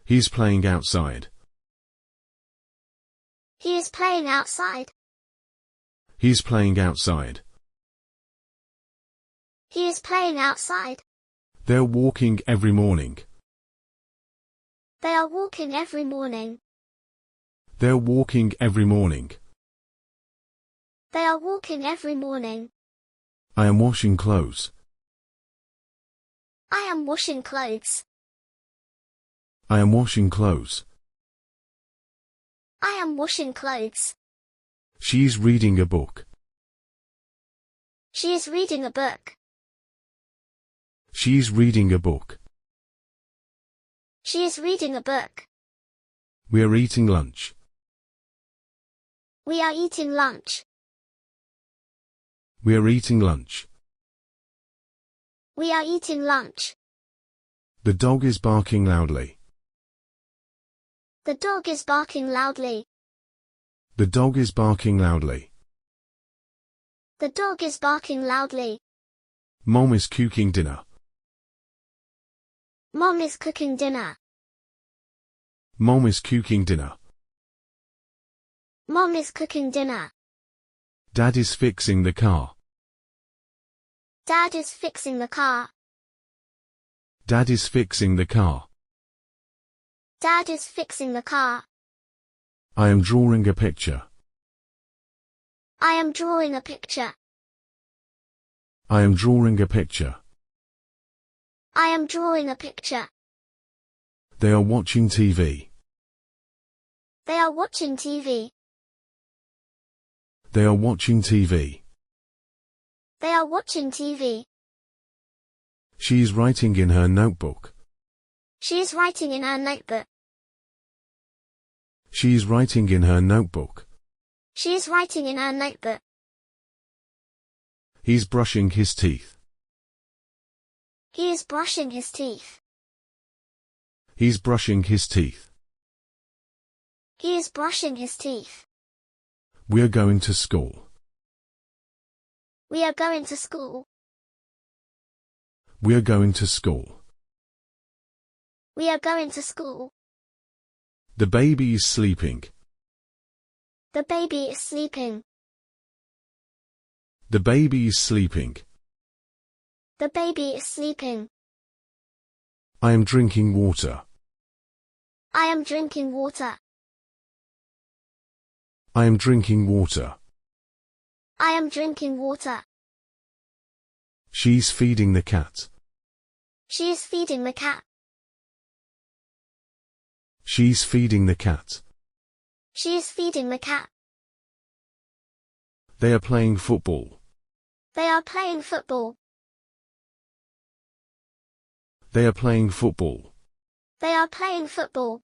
He's playing outside. He is playing outside. He's playing outside. He is playing outside. They're walking every morning. They are walking every morning. They're walking every morning. They are walking every morning. I am washing clothes. I am washing clothes. I am washing clothes. I am washing clothes. She's reading a book. She is reading a book. She's reading a book. She is reading a book. We're eating lunch. We are eating lunch. We're eating lunch. We are eating lunch. The dog is barking loudly. The dog is barking loudly. The dog is barking loudly. The dog is barking loudly. Mom is cooking dinner. Mom is cooking dinner. Mom is cooking dinner. Mom is cooking dinner. Dad is fixing the car. Dad is fixing the car. Dad is fixing the car. Dad is fixing the car. I am drawing a picture. I am drawing a picture. I am drawing a picture. I am drawing a picture. They are watching TV. They are watching TV. They are watching TV. They are watching TV. She is writing in her notebook. She is writing in her notebook. She is writing in her notebook. She is writing in her notebook. He's brushing his teeth. He is brushing his teeth. He's brushing his teeth. He is brushing his teeth. We're going to school. We are going to school. We're going to school. We are going to school. The baby is sleeping. The baby is sleeping. The baby is sleeping. The baby is sleeping. I am drinking water. I am drinking water. I am drinking water. I am drinking water. She's feeding the cat. She is feeding the cat. She's feeding the cat. She is feeding the cat. They are playing football. They are playing football. They are playing football. They are playing football.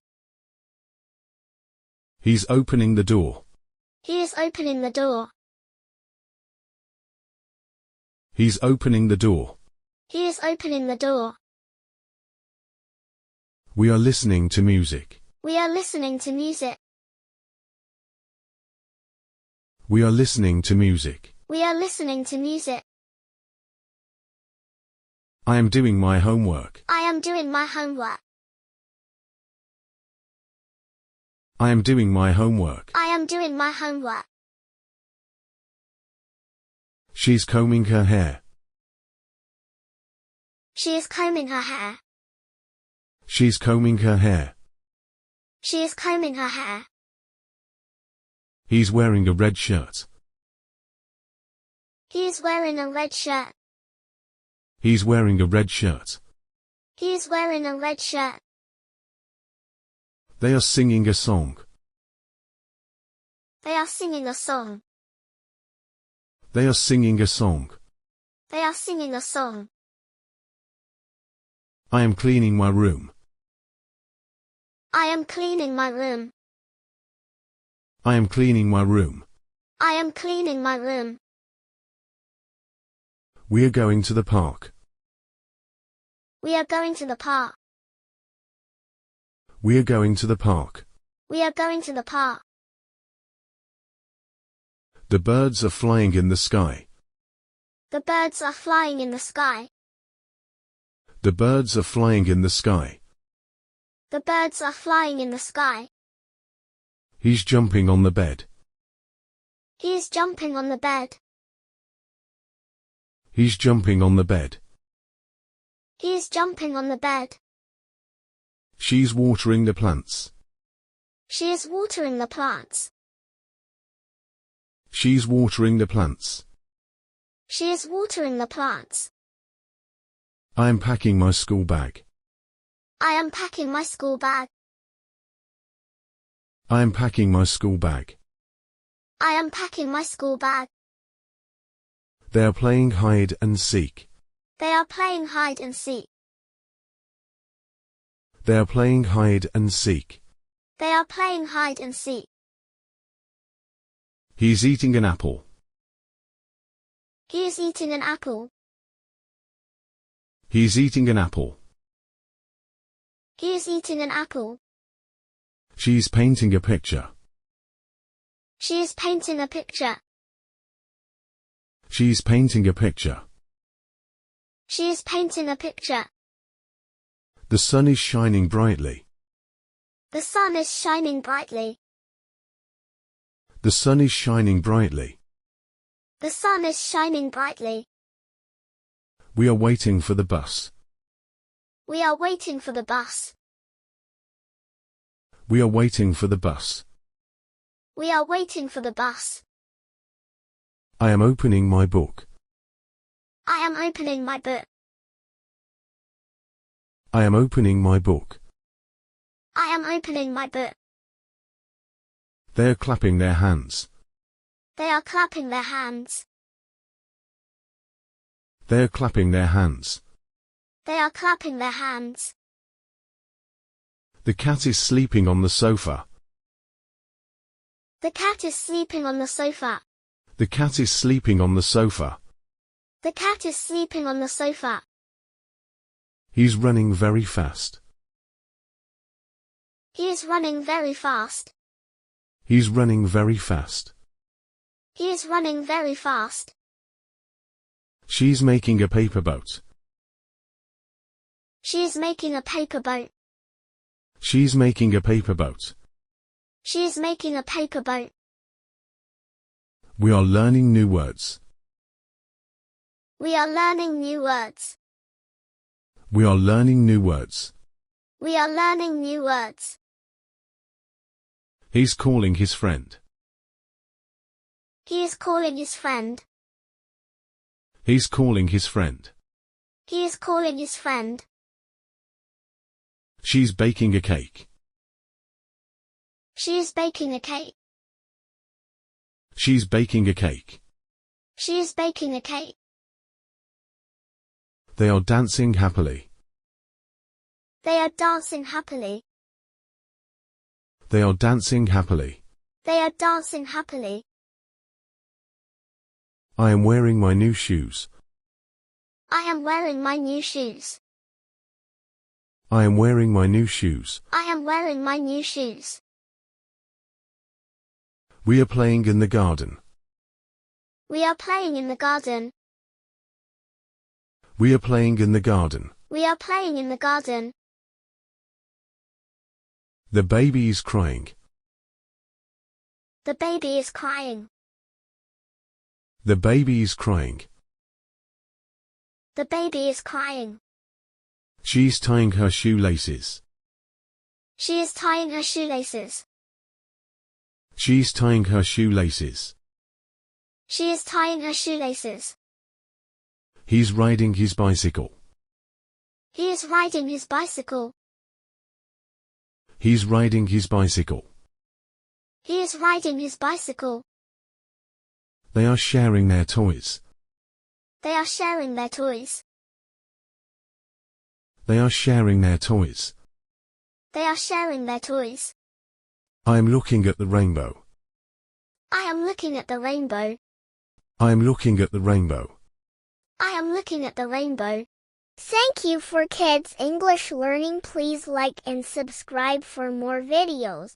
He's opening the door. He is opening the door. He's opening the door. He is opening the door. We are listening to music. We are listening to music. We are listening to music. We are listening to music. I am doing my homework. I am doing my homework. I am doing my homework. I am doing my homework. She's combing her hair. She is combing her hair. She's combing her hair. She is combing her hair. He's wearing a red shirt. He is wearing a red shirt. He's wearing a red shirt. He is wearing a red shirt. They are singing a song. They are singing a song. They are singing a song. They are singing a song. I am cleaning my room. I am cleaning my room. I am cleaning my room. I am cleaning my room. We are going to the park. We are going to the park. We are going to the park. We are going to the park. The birds are flying in the sky. The birds are flying in the sky. The birds are flying in the sky. The birds are flying in the sky. He's jumping on the bed. He is jumping on the bed. He's jumping on the bed. He is jumping on the bed. She's watering the plants. She is watering the plants. She's watering the plants. She is watering the plants. I am packing my school bag. I am packing my school bag. I am packing my school bag. I am packing my school bag. They are playing hide and seek. They are playing hide and seek. They are playing hide and seek. They are playing hide and seek. He's eating an apple. He is eating an apple. He's eating an apple. He is eating an apple. She's painting a picture. She is painting a picture. She's painting a picture. She is painting a picture. The sun is shining brightly. The sun is shining brightly. The sun is shining brightly. The sun is shining brightly. We are waiting for the bus. We are waiting for the bus. We are waiting for the bus. We are waiting for the bus. I am opening my book. I am opening my book. I am opening my book. I am opening my book. They are clapping their hands. They are clapping their hands. They are clapping their hands. They are clapping their hands. The cat is sleeping on the sofa. The cat is sleeping on the sofa. The cat is sleeping on the sofa. The cat is sleeping on the sofa. He's running very fast. He is running very fast. He's running very fast. He is running very fast. She's making a paper boat. She is making a paper boat. She's making a paper boat. She is making a paper boat. We are learning new words. We are learning new words. We are learning new words. We are learning new words. He's calling his friend. He is calling his friend. He's calling his friend. He is calling his friend. She's baking a cake. She is baking a cake. She's baking a cake. She is baking a cake. They are dancing happily. They are dancing happily. They are dancing happily. They are dancing happily. I am wearing my new shoes. I am wearing my new shoes. I am wearing my new shoes. I am wearing my new shoes. We are playing in the garden. We are playing in the garden. We are playing in the garden. We are playing in the garden. The baby is crying. The baby is crying. The baby is crying. The baby is crying. She's tying her shoelaces. She is tying her shoelaces. She's tying her shoelaces. She is tying her shoelaces. He's riding his bicycle. He is riding his bicycle. He's riding his bicycle. He is riding his bicycle. They are sharing their toys. They are sharing their toys. They are sharing their toys. They are sharing their toys. I am looking at the rainbow. I am looking at the rainbow. I am looking at the rainbow. I am looking at the rainbow. Thank you for Kids English Learning. Please like and subscribe for more videos.